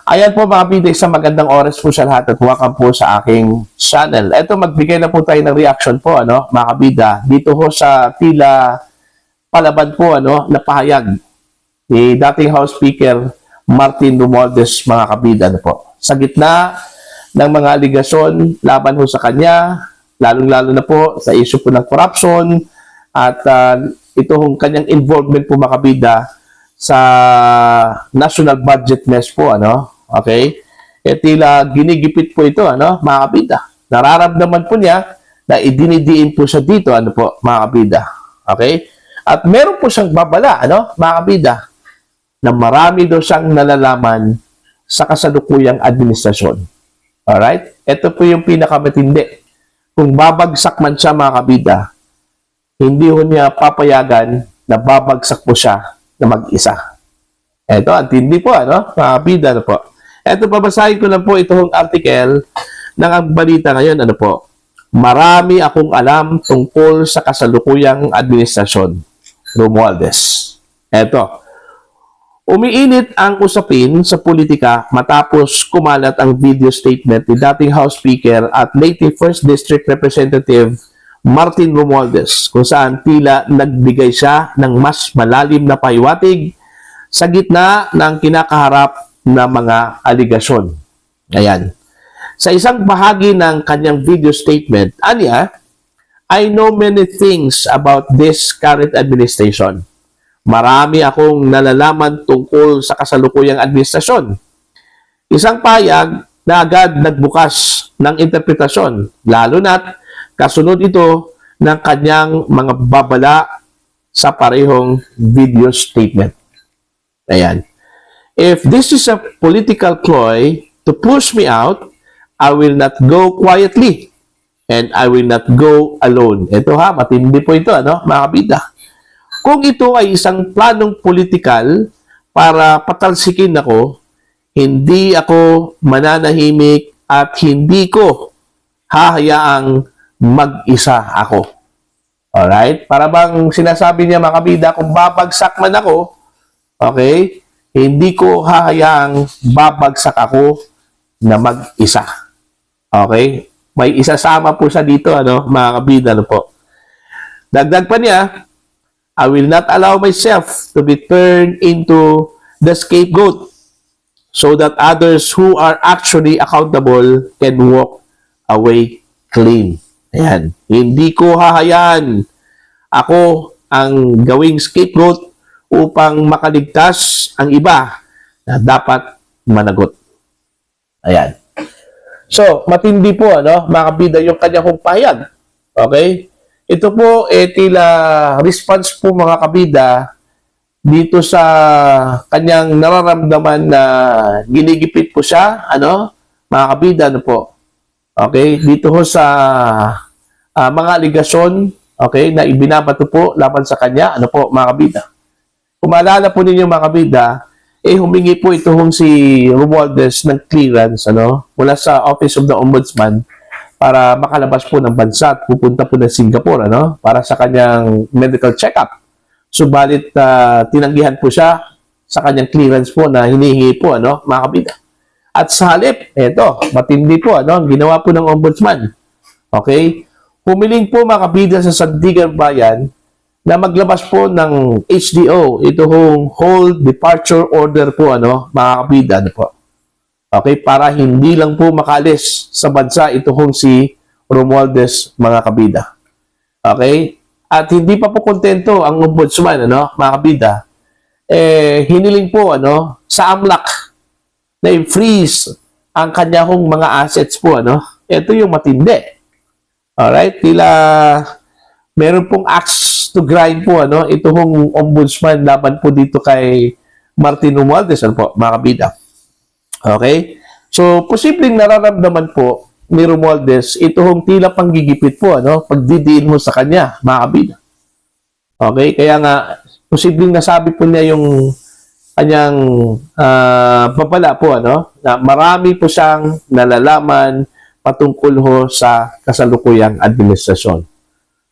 Ayan po mga kabida, isang magandang oras po sa lahat at welcome po sa aking channel. Ito, magbigay na po tayo ng reaction po, mga kabida, dito ho sa tila palaban po, na pahayag ni dating House Speaker Martin Romualdez, mga kabida, po. Sa gitna ng mga aligasyon laban ho sa kanya, lalong-lalo na po sa issue po ng corruption at ito hong kanyang involvement po, mga kabida, sa national budget mess po, okay? Tila ginigipit po ito, mga kabida. Nararamdaman po niya na idinidiin po siya dito, po, mga kabida. Okay? At meron po siyang babala, mga kabida, na marami daw siyang nalalaman sa kasalukuyang administrasyon. Alright? Ito po yung pinakamatindi. Kung babagsak man siya, mga kabida, hindi ho niya papayagan na babagsak po siya na mag-isa. Ito, ang tindi po, mga kabida, po. Ito, babasahin ko lang po itong article ng ang balita ngayon, po. Marami akong alam tungkol sa kasalukuyang administrasyon, Romualdez. Ito, umiinit ang usapin sa politika matapos kumalat ang video statement ni dating House Speaker at Leyte 1st District Representative Martin Romualdez, kung saan tila nagbigay siya ng mas malalim na pahiwatig sa gitna ng kinakaharap na mga aligasyon. Ayan. Sa isang bahagi ng kanyang video statement, anya, I know many things about this current administration. Marami akong nalalaman tungkol sa kasalukuyang administrasyon. Isang payag na agad nagbukas ng interpretasyon, lalo na't kasunod ito ng kanyang mga babala sa parehong video statement. Ayan. If this is a political ploy to push me out, I will not go quietly and I will not go alone. Ito matindi po ito, mga kabida. Kung ito ay isang planong politikal para patalsikin ako, hindi ako mananahimik at hindi ko hahayaang mag-isa ako. Alright? Para bang sinasabi niya, mga kabida, kung babagsak man ako, okay, hindi ko hahayaang babagsak ako na mag-isa. Okay? May isasama po siya dito, mga kabida, po. Dagdag pa niya, I will not allow myself to be turned into the scapegoat so that others who are actually accountable can walk away clean. Ayan. Hindi ko hahayaan ako ang gawing scapegoat upang makaligtas ang iba na dapat managot. Ayan. So, matindi po, mga kabida, yung kanya kong pahayag. Okay? Ito po, tila response po, mga kabida, dito sa kanyang nararamdaman na ginigipit po siya, mga kabida, po. Okay? Dito ho sa mga aligasyon, okay, na ibinabato po laban sa kanya, po, mga kabida. Kung maalala po ninyo, mga kabida, humingi po ito si Romualdez ng clearance, mula sa Office of the Ombudsman para makalabas po ng bansa at pupunta po ng Singapore, para sa kanyang medical check-up. Subalit, tinanggihan po siya sa kanyang clearance po na hinihingi po, mga kabida. At sa halip, matindi po, ang ginawa po ng Ombudsman. Okay? Humiling po, mga kabida, sa Sandigan Bayan na maglabas po ng HDO, ito hong Hold Departure Order po, mga kabida, po. Okay? Para hindi lang po makalis sa bansa ito hong si Romualdez, mga kabida. Okay? At hindi pa po kontento ang Ombudsman, mga kabida, hiniling po, sa AMLAC na i-freeze ang kanya hong mga assets po, Ito yung matindi. Alright? Tila meron pong axe to grind po, ito hong Ombudsman laban po dito kay Martin Romualdez, po, mga kabida. Okay? So, posibleng nararamdaman po ni Romualdez, ito hong tila panggigipit po, pagdidiin mo sa kanya, mga kabida. Okay? Kaya nga, posibleng nasabi po niya yung kanyang babala po, na marami po siyang nalalaman patungkol ho sa kasalukuyang administrasyon.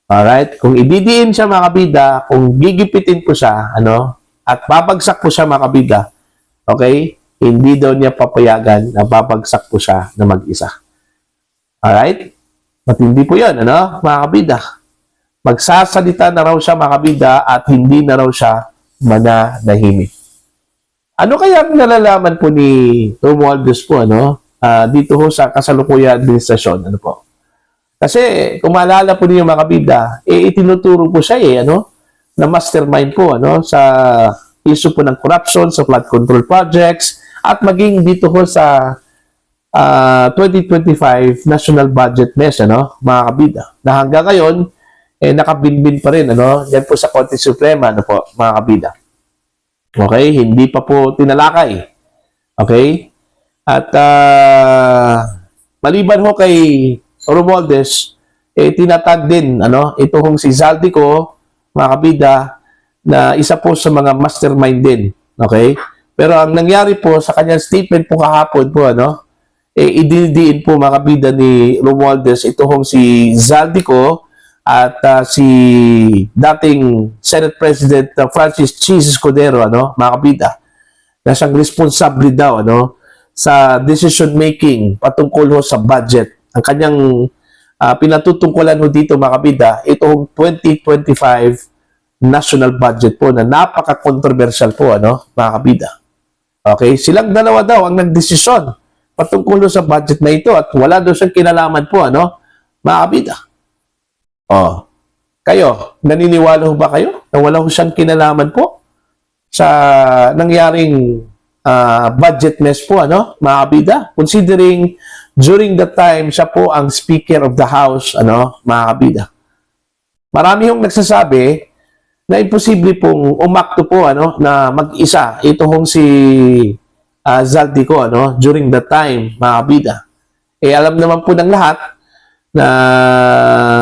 Alright? Kung ididiin siya, mga kabida, kung gigipitin po siya, at babagsak po siya, mga kabida, okay? hindi daw niya papayagan na babagsak po siya na mag-isa. Alright? Matindi po yun, ano, mga kabida. Magsasalita na raw siya, mga kabida, at hindi na raw siya mananahimik. Ano kaya ang nalalaman po ni Romualdez po, ano, dito ho sa kasalukuyan administrasyon, ano po? Kasi, kung maalala po niyo, mga kabida, itinuturo po siya, ano, na mastermind po, ano, sa issue po ng corruption, sa flood control projects, at maging dito ho sa 2025 national budget mess, ano, mga kabida, na hanggang ngayon, nakabinbin pa rin, ano, yan po sa Korte Suprema, ano po, mga kabida. Okay, hindi pa po tinalakay. Okay? At maliban ho kay Romualdez, tinatag din, ano, ito hong si Zaldico, mga kabida, na isa po sa mga mastermind din. Okay? Pero ang nangyari po sa kanyang statement po kahapon po, ano, idinidiin po, mga kabida, ni Romualdez, ito hong si Zaldico at si dating Senate President Francis Chis Escudero, ano, mga kabida, na siyang responsable daw, ano, sa decision making patungkol ho sa budget. Ang kanyang pinatutungkulan ho dito, mga kabida, itong 2025 national budget po na napaka-controversial po, ano, mga kabida. Okay? Silang dalawa daw ang nagdesisyon patungkol ho sa budget na ito at wala daw siyang kinalaman po, ano, mga kabida. Oh, kayo, naniniwala ho ba kayo na wala ho siyang kinalaman po sa nangyaring budget mess po, ano, mga kabida? Considering during that time, siya po ang Speaker of the House, ano, mga kabida. Marami hong nagsasabi na imposible pong umakto po, ano, na mag-isa. Ito hong si Zaldico, ano, during that time, mga kabida. Alam naman po ng lahat na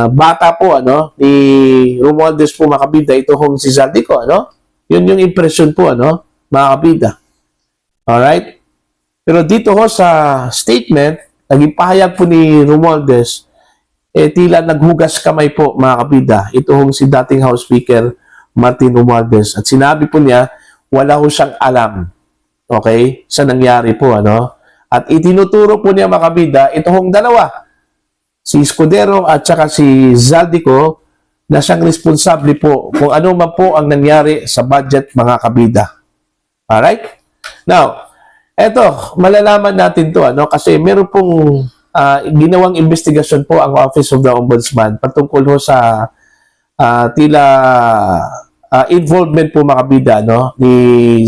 bata po, ano, ni Romualdez po, mga kabida, ito hong si Zaldico, ano. Yun yung impression po, ano, mga kabida. Alright? Pero dito ho sa statement, naging pahayag po ni Romualdez, tila naghugas kamay po, mga kabida. Ito hong si dating House Speaker Martin Romualdez. At sinabi po niya, wala ho siyang alam, okay, sa nangyari po, ano. At itinuturo po niya, mga kabida, ito hong dalawa, si Escudero at saka si Zaldico, na siyang responsable po kung ano man po ang nangyari sa budget, mga kabida. Alright? Now, eto, malalaman natin to, ano, kasi meron pong ginawang investigasyon po ang Office of the Ombudsman patungkol ho sa tila involvement po, mga kabida, no, ni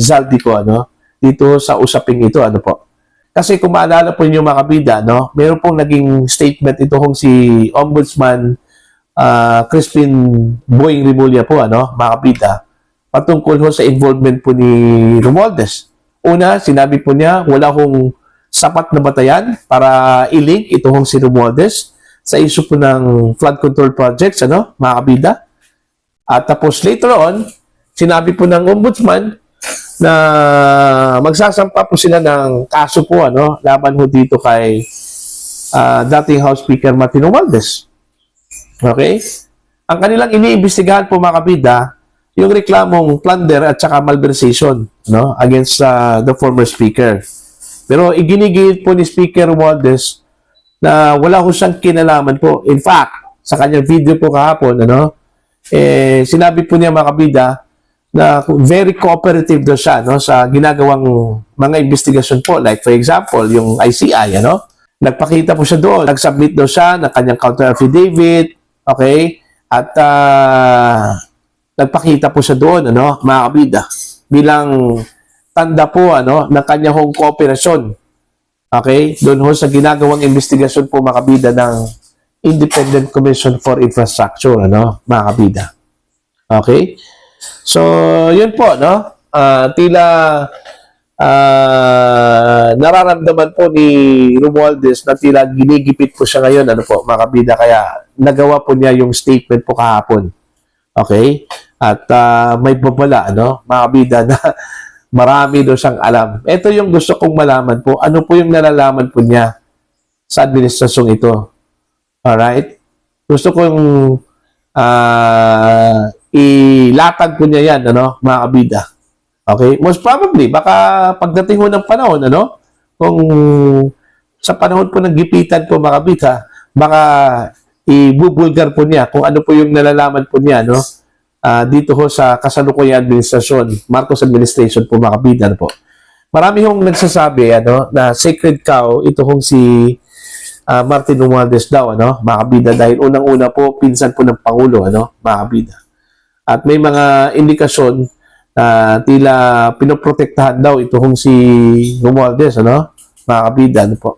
Zaldico, ano, dito sa usaping ito, ano po. Kasi kung maalala po niyo, mga kabida, no, meron pong naging statement ito kung si Ombudsman Crispin Boying Rimulya po, ano, mga kabida, patungkol ho sa involvement po ni Romualdez. Una, sinabi po niya, wala hong sapat na batayan para i-link ito hong si Romualdez sa issue po ng flood control projects, ano, mga kabida. At tapos later on, sinabi po ng Ombudsman na magsasampa po sila ng kaso po, ano, laban ho dito kay dating House Speaker Martin Romualdez. Okay? Ang kanilang iniimbestigahan po, mga kabida, yung reklamong plunder at saka malversation, no, against the former speaker. Pero iginigit po ni Speaker Romualdez na wala ko siyang kinalaman po. In fact, sa kanyang video po kahapon, ano, sinabi po niya, mga kabida, na very cooperative daw siya, no, sa ginagawang mga investigasyon po. Like for example, yung ICI, ano, nagpakita po siya doon. Nag-submit daw siya ng kanyang counter affidavit, okay? At nagpakita po siya doon, ano, mga kabida, bilang tanda po, ano, ng kanyang kooperasyon. Okay? Doon ho sa ginagawang investigasyon po, mga kabida, ng Independent Commission for Infrastructure, ano, mga kabida. Okay? So, yun po, no? Tila nararamdaman po ni Romualdez na tila ginigipit po siya ngayon, ano po, mga kabida, kaya nagawa po niya yung statement po kahapon. Okay? At may babala, ano, mga kabida, na marami daw siyang alam. Ito yung gusto kong malaman po. Ano po yung nalalaman po niya sa administrasyong ito? Alright? Gusto kong ilatag po niya yan, ano, mga kabida. Okay? Most probably, baka pagdating ho ng panahon, ano? Kung sa panahon po ng gipitan po mga kabida, baka ibubulgar po niya kung ano po yung nalalaman po niya, no? Dito ho sa kasalukuyang administrasyon, Marcos administration po mga kabida, ano po. Marami hong nagsasabi, ano, na sacred cow, ito hong si Martin Romualdez daw, ano, mga kabida, dahil unang-una po, pinsan po ng Pangulo, ano, mga kabida. At may mga indikasyon na tila pinoprotektahan daw ito hong si Romualdez, ano, mga kabida, ano po.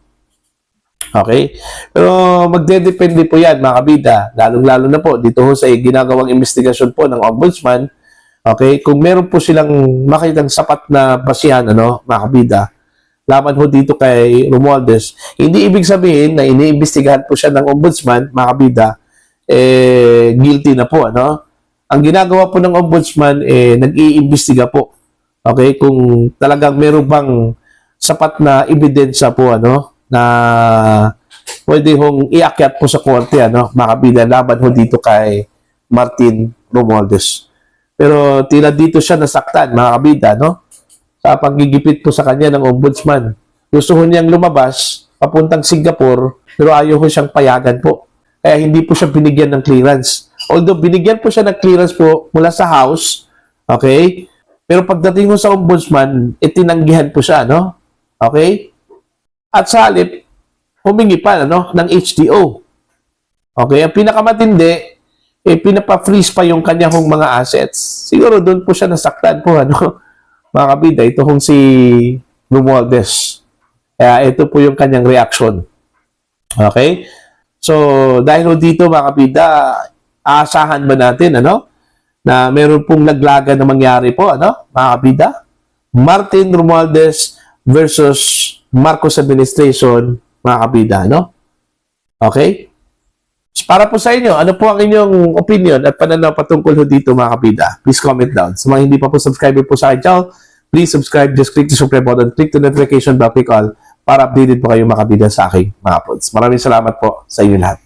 Okay? Pero magdedepende po yan, mga kabida, lalong-lalo na po, dito ho sa ginagawang investigasyon po ng Ombudsman, okay, kung meron po silang makitang sapat na basihan, ano, mga kabida, laban ho dito kay Romualdez, hindi ibig sabihin na iniimbestigahan po siya ng Ombudsman, mga kabida, guilty na po, ano? Ang ginagawa po ng Ombudsman, nag-iimbestiga po. Okay? Kung talagang meron bang sapat na ebidensya po, ano, na pwede hong iakyat po sa korte, ano, mga kabida, laban ho dito kay Martin Romualdez. Pero tila dito siya nasaktan, mga kabida, no? Sa pagigipit po sa kanya ng Ombudsman. Gusto ho niyang lumabas, papuntang Singapore, pero ayaw ho siyang payagan po. Kaya hindi po siya binigyan ng clearance. Although binigyan po siya ng clearance po mula sa House, okay? Pero pagdating ho sa Ombudsman, itinanggihan po siya, no? Okay? At sa halip, humingi pa, ano, ng HDO. Okay? Ang pinakamatindi, pinapa-freeze pa yung kanya hong mga assets. Siguro doon po siya nasaktan po, ano, mga kabida, ito hong si Romualdez. Kaya ito po yung kanyang reaction. Okay? So, dahil dito, mga kabida, aasahan ba natin, ano, na meron pong naglaga na mangyari po, ano, mga kabida? Martin Romualdez versus Marcos administration, mga kabida, no? Okay? Para po sa inyo, ano po ang inyong opinion at pananaw patungkol ho dito, mga kabida? Please comment down. Sa mga hindi pa po subscriber po sa akin channel, please subscribe, just click the subscribe button, click the notification bell, click all para updated po kayo, mga kabida, sa aking mga pods. Maraming salamat po sa inyo lahat.